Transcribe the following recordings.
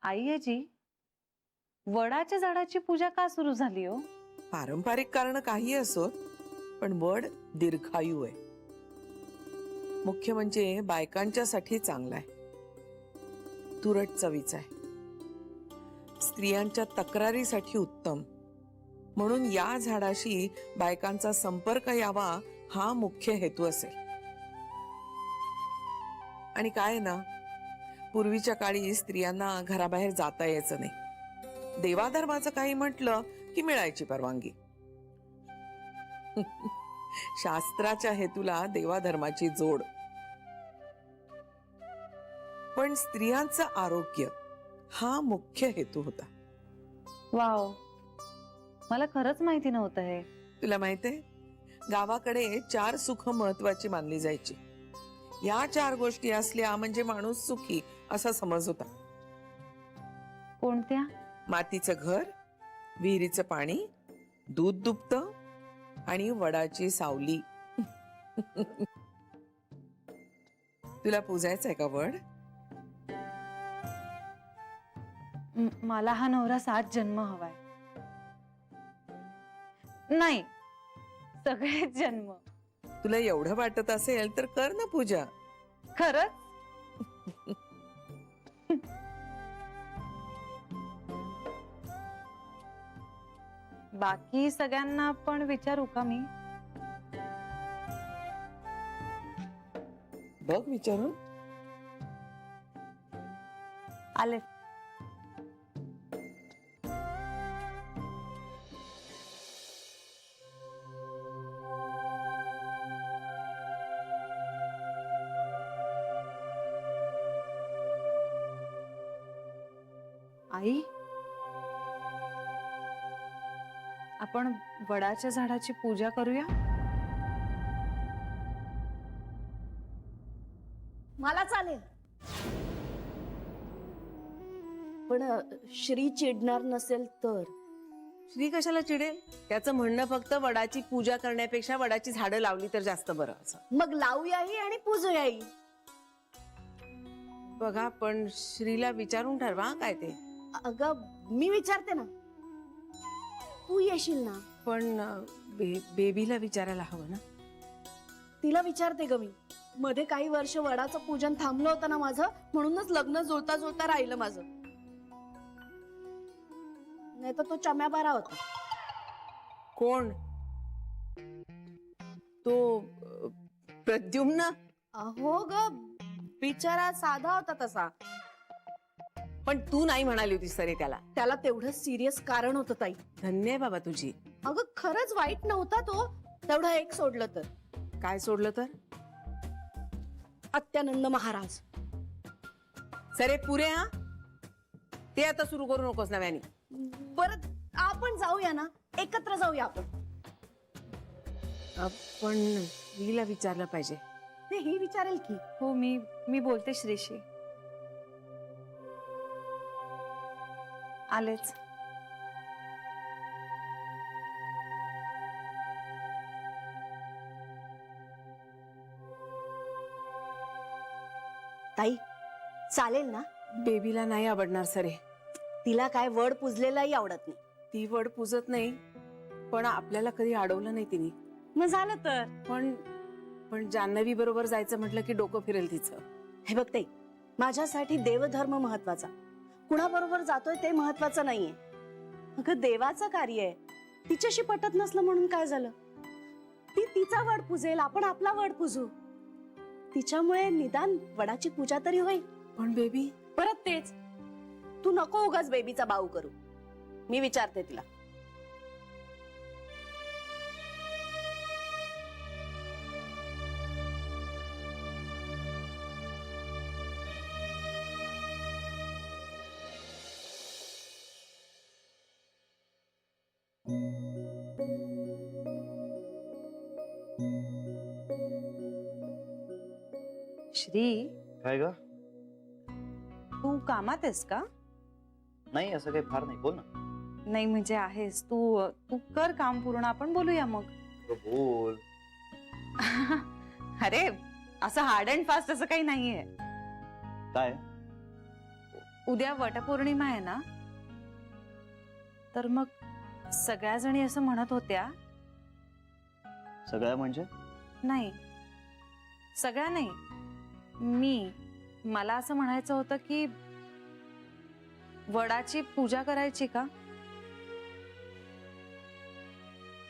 आई आजी, वडाच्या झाडाची पूजा का सुरू झाली हो? पारंपरिक कारण काही असो, पण वड दीर्घायू आहे. मुख्य म्हणजे बायकांच्यासाठी चांगला आहे, तुरट चवीचा आहे, स्त्रियांच्या तक्रारीसाठी उत्तम. म्हणून या झाडाशी बायकांचा संपर्क यावा हा मुख्य हेतू असेल. आणि काय ना, पूर्वीच्या काळी स्त्रियांना घराबाहेर जाता यायचं नाही. देवाधर्माचं काही म्हटलं की मिळायची परवानगी. शास्त्राच्या हेतूला देवाधर्माची जोड. पण स्त्रियांचं आरोग्य हा मुख्य हेतू होता. वाव, मला खरंच माहिती नव्हतं हे. तुला माहितीये, गावाकडे 4 सुख महत्वाची मानली जायची. या 4 गोष्टी असल्या म्हणजे माणूस सुखी असा समज होता. कोणत्या? मातीचं घर, विहिरीचं पाणी, दूध दुभतं आणि वडाची सावली. तुला पूजायचंय का वड? मला हा नवरा 7 जन्म हवाय. नाही, सगळेच जन्म. तुला एवढं वाटत असेल तर कर ना पूजा. खरंच? बाकी सगळ्यांना पण विचारू का मी? बघ विचारून. आले. आई, आपण वडाच्या झाडाची पूजा करूया? मला चालेल, पण श्री चिडणार नसेल तर. श्री कशाला चिडेल? त्याचं म्हणणं फक्त वडाची पूजा करण्यापेक्षा वडाची झाडं लावली तर जास्त बरं असं. मग लावूयाही आणि पूजूयाही. बघा, पण श्रीला विचारून ठरवा काय ते. अगं मी विचारते ना, तू येशील ना? पण बेबीला विचारायला हवं ना. तिला विचारते ग मी. मध्ये काही वर्ष वडाचं पूजन थांबलं होतं ना माझं, म्हणूनच लग्न जुळता जुळता राहिलं माझं. नाही तर तो चम्या बारा होता. कोण तो? प्रद्युम्न? अहो ग, बिचारा साधा होता तसा. पण तू नाही म्हणाली होतीस तरी त्याला. त्याला तेवढं सिरियस कारण होतं ताई. धन्य आहे बाबा तुझी. अगं खरंच वाईट नव्हता तो, तेवढं एक सोडलं तर. काय सोडलं तर? अत्यानंद महाराज. सरे पुरे हा, ते आता सुरू करू नकोस नव्याने. बरं आपण जाऊया ना, एकत्र जाऊया आपण. पण श्रीला विचारलं पाहिजे. ते ही विचारेल की. हो, मी बोलते श्रीशी. आलेच. ताई चालेल ना? बेबीला नाही आवडणार सरे. तिला काय वड पुजलेलाही आवडत नाही. ती वड पूजत नाही, पण आपल्याला कधी अडवलं नाही तिने. मग झालं तर. पण जान्हवी बरोबर जायचं म्हटलं की डोकं फिरेल तिचं. हे बघ ताई, माझ्यासाठी देवधर्म महत्वाचा, कुणाबरोबर जातोय ते महत्वाचं नाहीये. अगं देवाचं कार्य आहे. तिच्याशी पटत नसलं म्हणून काय झालं? ती तिचा वड पूजेल, आपण आपला वड पूजू. तिच्यामुळे निदान वडाची पूजा तरी होईल. पण बेबी? परत तेच, तू नको उगाच बेबीचा बाऊ करू. मी विचारते तिला. श्री, काय ग? तू कामात आहेस का? नाही, असं काही फार नाही. बोल ना. नाही म्हणजे आहेस तू. तू कर काम पूर्ण, आपण बोलूया मग. बोल. अरे असं हार्ड अँड फास्ट असं काही नाहीये. काय? उद्या वटपौर्णिमा आहे ना, तर मग सगळ्या जणी असं म्हणत होत्या. सगळ्या म्हणजे? नाही, सगळ्या नाही, मला असं म्हणायचं होतं की वडाची पूजा करायची का?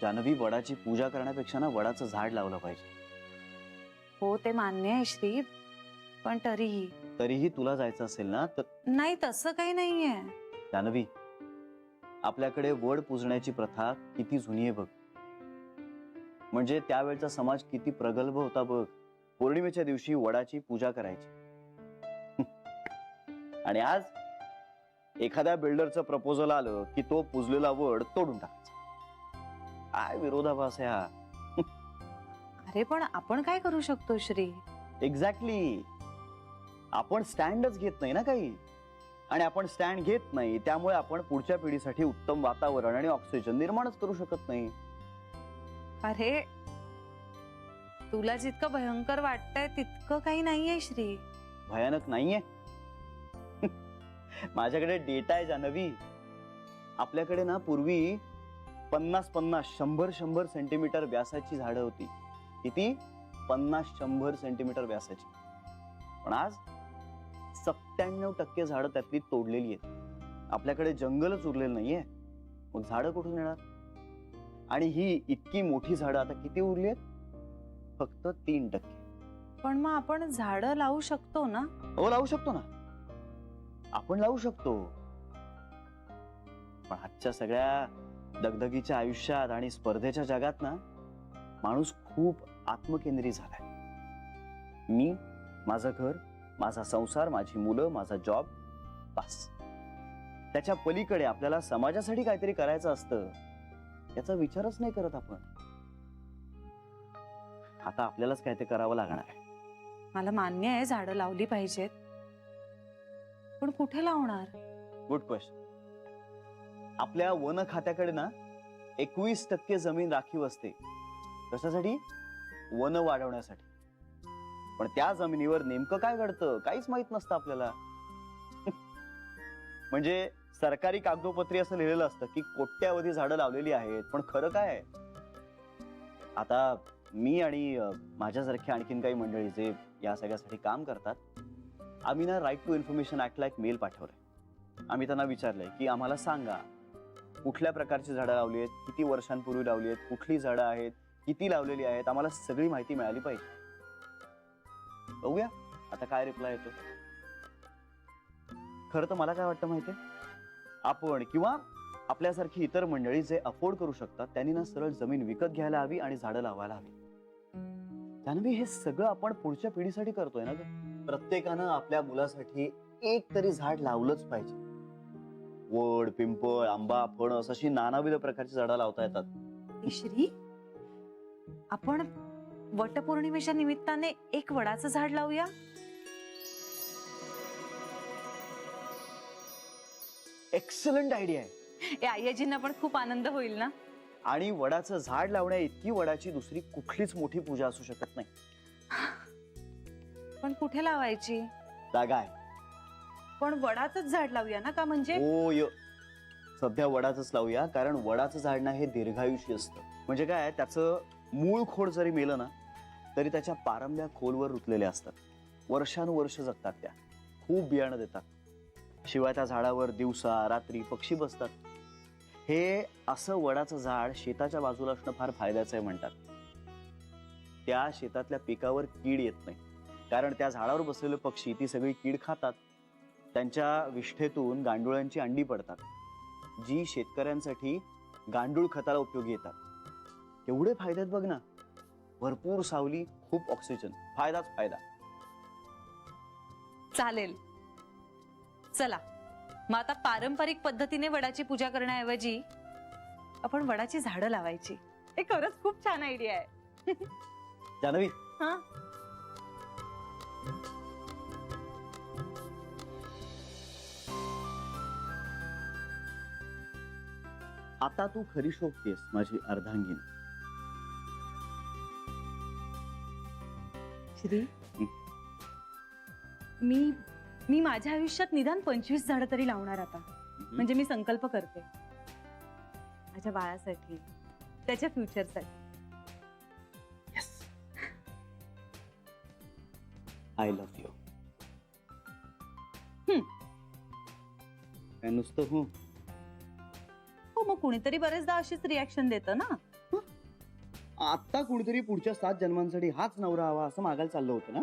जानवी, वडाची पूजा करण्यापेक्षा ना वडाचं झाड लावलं पाहिजे. हो, ते मान्य आहे श्री, पण तरीही तुला जायचं असेल ना तर. नाही, तसं काही नाहीये. जानवी, आपल्याकडे वड पूजण्याची प्रथा किती जुनी आहे बघ. म्हणजे त्यावेळचा समाज किती प्रगल्भ होता बघ. पौर्णिमेच्या दिवशी वडाची पूजा करायची. आणि आज एखाद्या बिल्डरचं प्रपोजल आलं की तो पूजलेला वड तोडून टाकायचा. काय विरोधाभास आहे हा. अरे पण आपण काय करू शकतो श्री? एक्झॅक्टली. आपण स्टँडच घेत नाही ना काही. आणि आपण स्टँड घेत नाही त्यामुळे आपण पुढच्या पिढीसाठी उत्तम वातावरण आणि ऑक्सिजन निर्माणच करू शकत नाही. अरे तुला जितकं भयंकर वाटतंय तितकं काही नाहीये श्री. भयानक नाहीये. माझ्याकडे डेटा आहे जानवी. आपल्याकडे ना पूर्वी 50-50, 100-100 सेंटीमीटर व्यासाची झाडं होती. किती? 50-100 सेंटीमीटर व्यासाची. पण आज 97% झाडं त्यातली तोडलेली आहेत. आपल्याकडे जंगलच उरलेलं नाहीये. मग झाडं कुठून येणार? आणि ही इतकी मोठी झाडं आता किती उरली आहेत? फक्त 3%. पण मग आपण झाडं लावू शकतो ना? हो, लावू शकतो ना. आपण लावू शकतो. पण आजच्या सगळ्या दगदगीच्या आयुष्यात आणि स्पर्धेच्या जगात ना माणूस खूप आत्मकेंद्रित झालाय. मी, माझं घर, माझा संसार, माझी मुलं, माझा जॉब, बस. त्याच्या पलीकडे आपल्याला समाजासाठी काहीतरी करायचं असतं याचा विचारच नाही करत आपण. आता आपल्यालाच काय ते करावं लागणार आहे. मला मान्य आहे झाडं लावली पाहिजेत, पण कुठे लावणार? Good question. आपल्या वन खात्याकडे ना 21% जमीन राखीव असते. कशासाठी? वन वाढवण्यासाठी. पण त्या जमिनीवर नेमकं काय घडतं काहीच माहित नसतं आपल्याला. म्हणजे सरकारी कागदोपत्री असं लिहिलेलं असतं की कोट्यावधी झाडं लावलेली आहेत, पण खरं काय आहे? आता मी आणि माझ्यासारखे आणखीन काही मंडळी जे या सगळ्यासाठी काम करतात, आम्ही ना राईट टू इन्फॉर्मेशन ऍक्टला एक मेल पाठवलाय. आम्ही त्यांना विचारलंय की आम्हाला सांगा कुठल्या प्रकारची झाडं लावली आहेत, किती वर्षांपूर्वी लावली आहेत, कुठली झाडं आहेत, किती लावलेली आहेत, आम्हाला सगळी माहिती मिळाली पाहिजे. बघूया आता काय रिप्लाय येतो. खरं तर मला काय वाटतं माहितीये, आपण किंवा आपल्यासारखी इतर मंडळी जे अफोर्ड करू शकतात त्यांनी ना सरळ जमीन विकत घ्यायला हवी आणि झाडं लावायला हवी. जानवी, हे सगळं आपण पुढच्या पिढीसाठी करतोय ना ग. प्रत्येकानं आपल्या मुलासाठी एक तरी झाड लावलंच पाहिजे. वड, पिंपळ, आंबा, फणस अशी नानाविध प्रकारची झाडं लावता येतात. श्री, आपण वटपौर्णिमेच्या निमित्ताने एक वडाचं झाड लावूया. एक्सलंट आयडिया आहे. या आयजींना पण खूप आनंद होईल ना. आणि वडाचं झाड लावण्या इतकी वडाची दुसरी कुठलीच मोठी पूजा असू शकत नाही. पण कुठे लावायची? जागा आहे. पण वडाचंच झाड लावूया ना, का म्हणजे? हो, सध्या वडाचंच लावूया, कारण वडाचं झाड ना हे दीर्घायुषी असतं. म्हणजे काय, त्याचं मूळ खोड जरी मेलं ना तरी त्याच्या पारंब्या खोलवर रुतलेल्या असतात. वर्षानुवर्ष जगतात त्या. खूप बियाणं देतात. शिवाय त्या झाडावर दिवसा रात्री पक्षी बसतात. हे असं वडाचं झाड शेताच्या बाजूला असणं फार फायद्याचं आहे म्हणतात. त्या शेतातल्या पिकावर कीड येत नाही, कारण त्या झाडावर बसलेले पक्षी ती सगळी कीड खातात. त्यांच्या विष्ठेतून गांडुळांची अंडी पडतात, जी शेतकऱ्यांसाठी गांडूळ खताला उपयोगी येतात. एवढे फायदे आहेत बघ ना. भरपूर सावली, खूप ऑक्सिजन, फायदाच फायदा. चालेल, चला मग आता पारंपरिक पद्धतीने वडाची पूजा करण्याऐवजी आपण वडाची झाडं लावायची. हे खरंच खूप छान आयडिया आहे. जानवी, हा, आता तू खरी शोभतेस माझी अर्धांगीन. श्री, मी मी माझ्या आयुष्यात निदान 25 झाडं तरी लावणार आता. म्हणजे मी संकल्प करते माझ्या बाळासाठी, त्याच्या फ्युचरसाठी. I love you. हम्म. काय नुसतं हो? हो, मग कुणीतरी बरेचदा अशीच रिॲक्शन देतं ना. आता कुणीतरी पुढच्या 7 जन्मांसाठी हाच नवरा हवा असं मागायला चाललं होतं ना.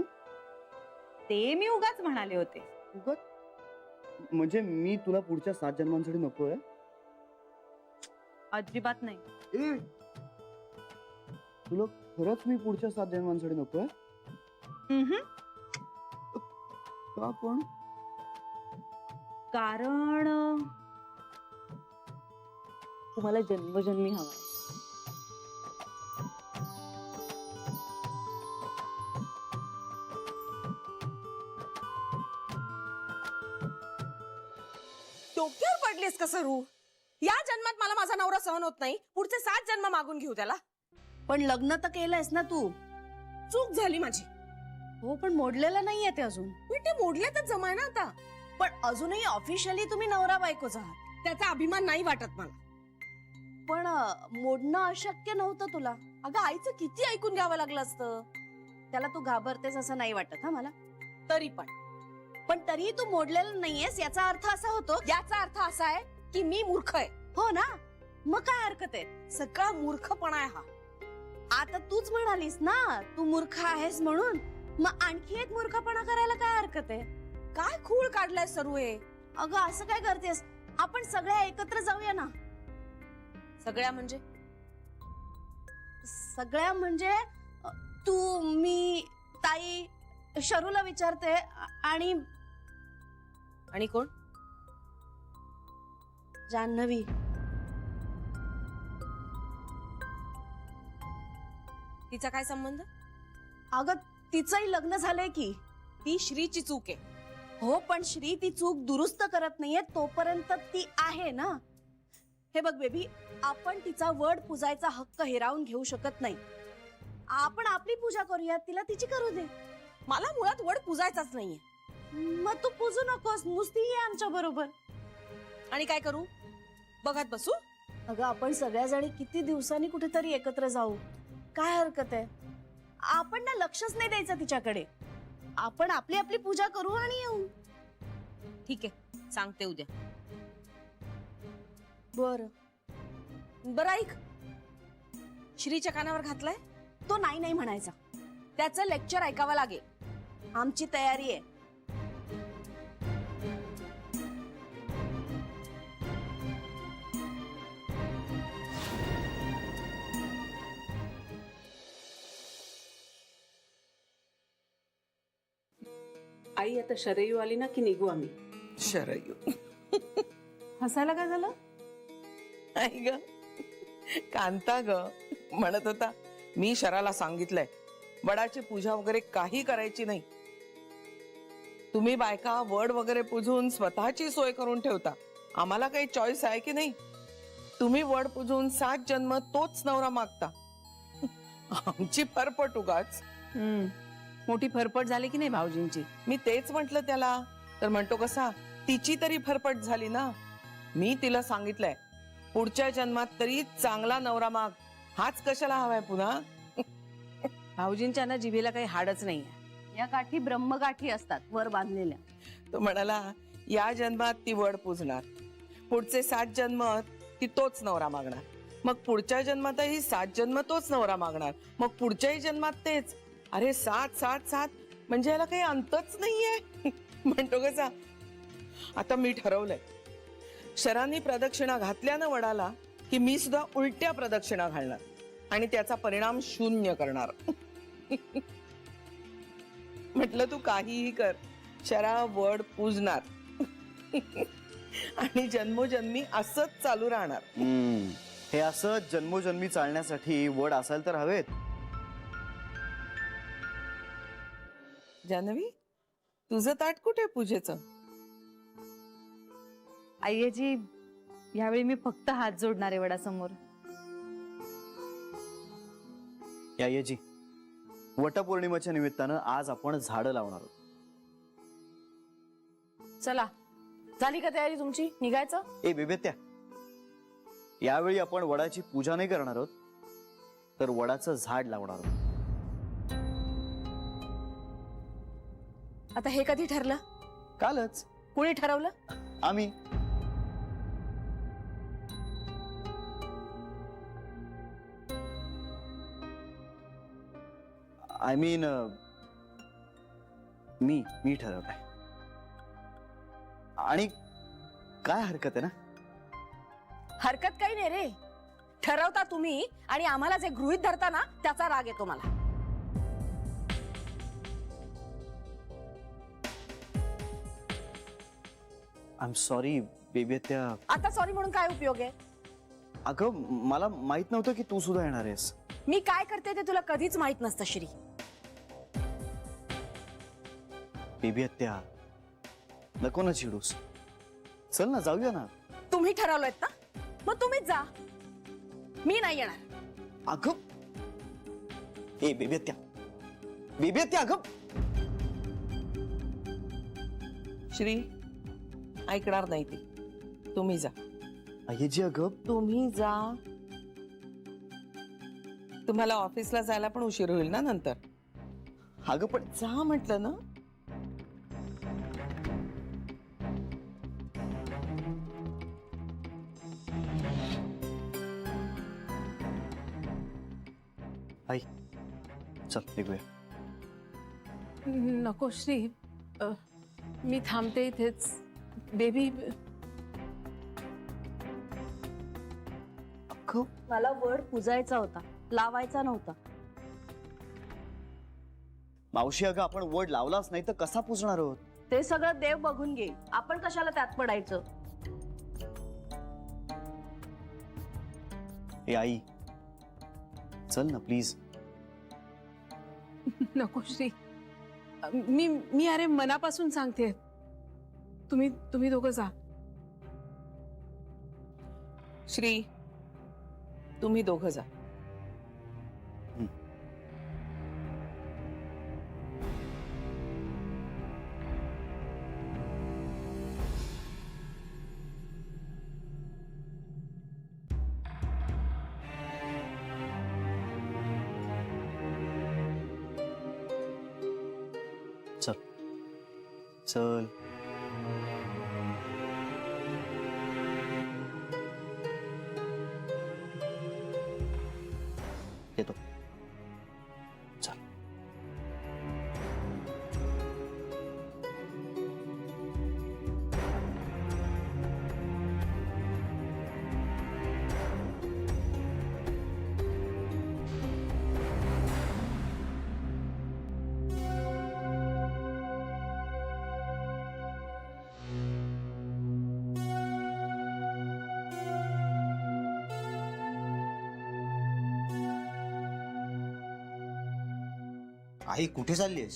ते मी उगाच म्हणाले होते. उगाच? म्हणजे मी तुला पुढच्या 7 जन्मांसाठी नकोय? अजिबात नाही. तुला खरंच मी पुढच्या 7 जन्मांसाठी नकोय? का पण? कारण तुम्हाला जन्मजन्मी हवाय. डोक्यावर पडलीस का सरू? या जन्मात मला माझा नवरा सहन होत नाही, पुढचे 7 जन्म मागून घेऊ त्याला. पण लग्न तर केलंयस ना तू. चूक झाली माझी. हो, पण मोडलेलं नाहीये ते अजून. पण ते मोडल्यातच जमाय ना आता. पण अजूनही ऑफिशियली तुम्ही नवरा बायकोच आहात. त्याचा अभिमान नाही वाटत मला. पण मोडणं अशक्य नव्हतं तुला. अगं आईचं किती ऐकून घ्यावं लागलं असतं. त्याला तू घाबरतेस असं नाही वाटत हा मला. तरी पण तरीही तू मोडलेलं नाहीयेस याचा अर्थ असा होतो. याचा अर्थ असा आहे की मी मूर्ख आहे. हो ना, मग काय हरकत आहे. सगळा मूर्खपणा आहे हा. आता तूच म्हणालीस ना तू मूर्ख आहेस म्हणून, मग आणखी एक मूर्खपणा करायला काय हरकत आहे. काय खूळ काढलाय सरू हे. अगं असं काय करतेस, आपण सगळ्या एकत्र जाऊया ना. सगळ्या म्हणजे सगळ्या म्हणजे तू, मी, ताई, शरूला विचारते आणि आणि कोण? जान्हवी. तिचा काय संबंध? अगं तिचंही लग्न झालंय की. ती श्रीची चूक आहे. हो, पण श्री ती चूक दुरुस्त करत नाहीये तोपर्यंत ती आहे ना. हे बघ बेबी, आपण तिचा वड पूजायचा हक्क हिरावून घेऊ शकत नाही. आपण आपली पूजा करूया, तिला तिची करू दे. मला मुळात वड पूजायचाच नाहीये. मग तू पूजू नकोस, नुसती ये आमच्या बरोबर. आणि काय करू? बघत बसू? अगं आपण सगळ्याजणी किती दिवसांनी कुठेतरी एकत्र जाऊ. काय हरकत आहे. आपण ना लक्षच नाही द्यायचं तिच्याकडे. आपण आपली आपली पूजा करू आणि येऊ. ठीक आहे, सांगते उद्या. बर बरं ऐक, श्रीच्या कानावर घातलाय? तो नाही नाही म्हणायचा. त्याचं लेक्चर ऐकावं लागेल. आमची तयारी आहे. आई आता शरयू आली ना की निघू आम्ही. शरयू हसायला काय झालं? आई ग, कांता ग म्हणत होता मी शराला सांगितलंय वडाची पूजा वगैरे काही करायची नाही. तुम्ही बायका वड वगैरे पूजून स्वतःची सोय करून ठेवता, आम्हाला काही चॉईस आहे की नाही. तुम्ही वड पूजून 7 जन्म तोच नवरा मागता. आमची फरफट उगाच. मोठी फरफट झाली की नाही भाऊजींची? मी तेच म्हंटल त्याला, तर म्हणतो कसा तिची तरी फरफट झाली ना. मी तिला सांगितलंय पुढच्या जन्मात तरी चांगला नवरा माग, हाच कशाला हवाय पुन्हा. भाऊजींच्या ना जिभेला काही हाडच नाहीये. या गाठी ब्रह्मगाठी असतात वर बांधलेल्या. तो म्हणाला या जन्मात ती वड पूजणार, पुढचे 7 जन्म ती तोच नवरा मागणार, मग पुढच्या जन्मातही 7 जन्म तोच नवरा मागणार, मग पुढच्याही जन्मात तेच. अरे 7 7 7 म्हणजे याला काही अंतच नाहीये. म्हणतो कसा. आता मी ठरवलंय शरांनी प्रदक्षिणा घातल्या ना वडाला की मी सुद्धा उलट्या प्रदक्षिणा घालणार आणि त्याचा परिणाम 0 करणार. म्हटलं तू काहीही कर, शरा वड पूजणार आणि जन्मोजन्मी असंच चालू राहणार. हे असं जन्मोजन्मी चालण्यासाठी वड असायला तर हवेत. जान्हवी, तुझं ताट कुठे पूजेचं? आईजी, यावेळी मी फक्त हात जोडणार आहे वडासमोर. या येजी, वटपौर्णिमेच्या निमित्तानं आज आपण झाडं लावणार आहोत. चला, झाली का तयारी तुमची निघायचं? ए बेबेत्या, यावेळी आपण वडाची पूजा नाही करणार आहोत, तर वडाचं झाड लावणार आहोत. आता हे कधी ठरलं? कालच कुणी ठरवलं? आम्ही. आय मीन मी ठरवलंय. आणि काय हरकत आहे ना? हरकत काही नाही रे. ठरवता तुम्ही आणि आम्हाला जे गृहीत धरता ना त्याचा राग येतो मला. आय एम सॉरी बेबेत्या. आता सॉरी म्हणून काय उपयोग आहे? अगं मला माहित नव्हतं की तू सुद्धा येणार आहेस. मी काय करते ते तुला कधीच माहित नसतं श्री. बेबेत्या, नको ना चिडूस. चल ना, जाऊया ना. तुम्ही ठरवलंयत ना, मग तुम्हीच जा, मी नाही येणार. अगं ए बेबेत्या, बेबेत्या अगं. श्री ऐकणार नाही ती. तुम्ही जा, अय्याजी अगं. तुम्ही जा. तुम्हाला ऑफिसला जायला पण उशीर होईल ना नंतर. अगं पण जा म्हटलं ना. आई चल निघूया. नको श्री, मी थांबते इथेच. बेबी, अगं मला वड पुजायचा होता, लावायचा नव्हता. मावशी, अगं आपण वड लावलाच नाही तर कसा पुजणार आहोत? ते सगळं देव बघून घेईल, आपण कशाला त्यात पडायचं? ए आई चल ना प्लीज. नको श्री, मी अरे मनापासून सांगते, तुम्ही दोघं जा. श्री तुम्ही दोघं जा. चल चल. येतो. चल. आई कुठे चाललीस?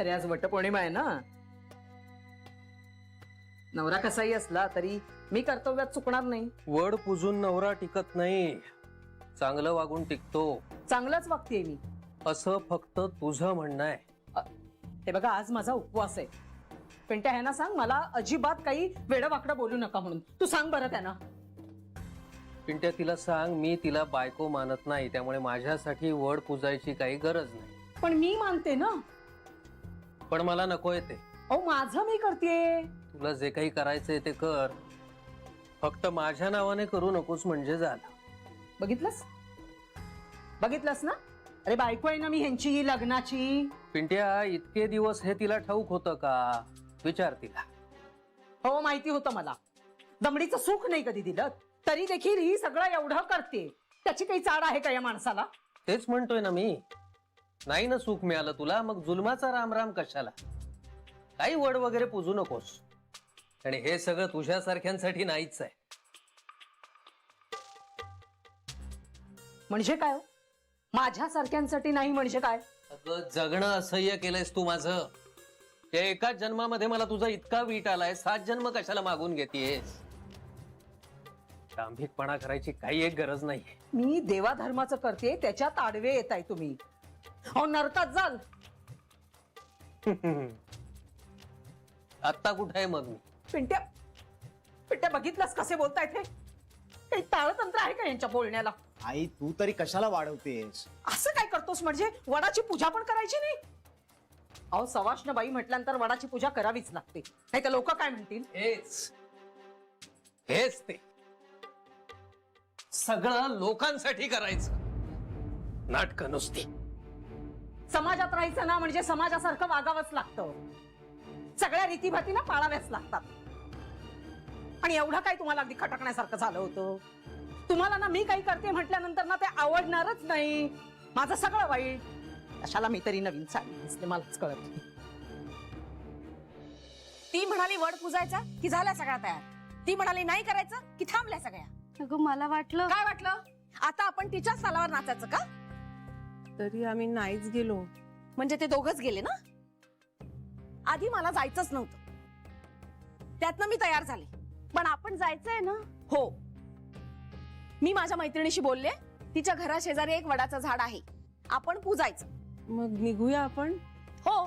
अरे आज वटपौर्णिमा आहे ना. नवरा कसाही असला तरी मी कर्तव्यात चुकणार नाही. वड पुजून नवरा टिकत नाही, चांगलं वागून टिकतो. चांगलंच वागतेय मी. असं फक्त तुझं म्हणणं आहे. हे बघा, आज माझा उपवास आहे. पण त्या ह्यांना सांग मला अजिबात काही वेडं वाकडं बोलू नका म्हणून. तू सांग बरं त्यांना. पिंट्या, तिला सांग मी तिला बायको मानत नाही, त्यामुळे माझ्यासाठी वड पुजायची काही गरज नाही. पण मी मानते ना. पण मला नकोय ते. अहो माझं मी करतेय. तुला जे काही करायचंय ते कर, फक्त माझ्या नावाने करू नकोस म्हणजे झालं. बघितलंस बघितलंस ना. अरे बायको आहे ना मी ह्यांची ही लग्नाची. पिंट्या, इतके दिवस हे तिला ठाऊक होतं का? विचार तिला. हो माहिती होतं मला. दमडीचं सुख नाही कधी दिलं, तरी देखील ही सगळं एवढं करते. त्याची काही चाड आहे का या माणसाला? तेच म्हणतोय ना मी. नाही ना सुख मिळालं तुला, मग जुलमाचा रामराम कशाला? काही वड वगैरे पूजू नकोस. आणि हे सगळं तुझ्यासारख्यांसाठी नाहीच आहे. म्हणजे काय? माझ्यासारख्यांसाठी नाही म्हणजे काय? अगं जगणं असह्य केलंयस तू माझं. या एकाच जन्मामध्ये मला तुझा इतका वीट आलाय, 7 जन्म कशाला मागून घेतेस? दांभिकपणा करायची काही एक गरज नाही. मी देवाधर्माचं करते, त्याच्यात आडवे येताय तुम्ही. अहो नरकात जाल. आत्ता कुठे आहे मग मी? पिंट्या पिंट्या बघितलंस कसे बोलतायत हे? काही ताळतंत्र आहे का यांच्या बोलण्याला? आई तू तरी कशाला वाढवतेस? असं काय करतोस म्हणजे वडाची पूजा पण करायची नाही? अहो सवाष्ण बाई म्हटल्यानंतर वडाची पूजा करावीच लागते, नाही तर लोक काय म्हणतील? हेच ते सगळं लोकांसाठी करायचं, नाटकं नुसती. समाजात राहायचं ना म्हणजे समाजासारखं वागावंच लागतं, सगळ्या रीतीभातीला पाळाव्याच लागतात. आणि एवढं काय तुम्हाला अगदी खटकण्यासारखं झालं होतं? तुम्हाला ना मी काही करते म्हटल्यानंतर ना ते आवडणारच नाही, माझं सगळं वाईट. कशाला मी तरी नवीन साडी दिसते मलाच कळत नाही. ती म्हणाली वड पुजायचा की झाल्या सगळ्या तयार, ती म्हणाली नाही करायचं की थांबल्या सगळ्या. अगं मला वाटलं. काय वाटलं? आता आपण तिच्याच तालावर नाचायचं का? तरी आम्ही नाहीच गेलो. म्हणजे ते दोघच गेले ना? आधी मला जायचंच नव्हतं, त्यातनं मी तयार झाले, पण आपण जायचंय ना? हो. मी माझ्या मैत्रिणीशी बोलले, तिच्या घरा शेजारी एक वडाचं झाड आहे, आपण पूजायचं. मग निघूया आपण. हो,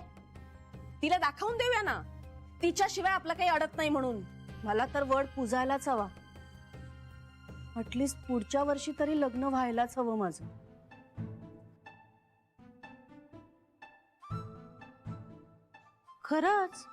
तिला दाखवून देऊया ना, तिच्याशिवाय आपलं काही अडत नाही म्हणून. मला तर वड पूजायलाच हवा, ऍटलीस्ट पुढच्या वर्षी तरी लग्न व्हायलाच हवं माझं. खरंच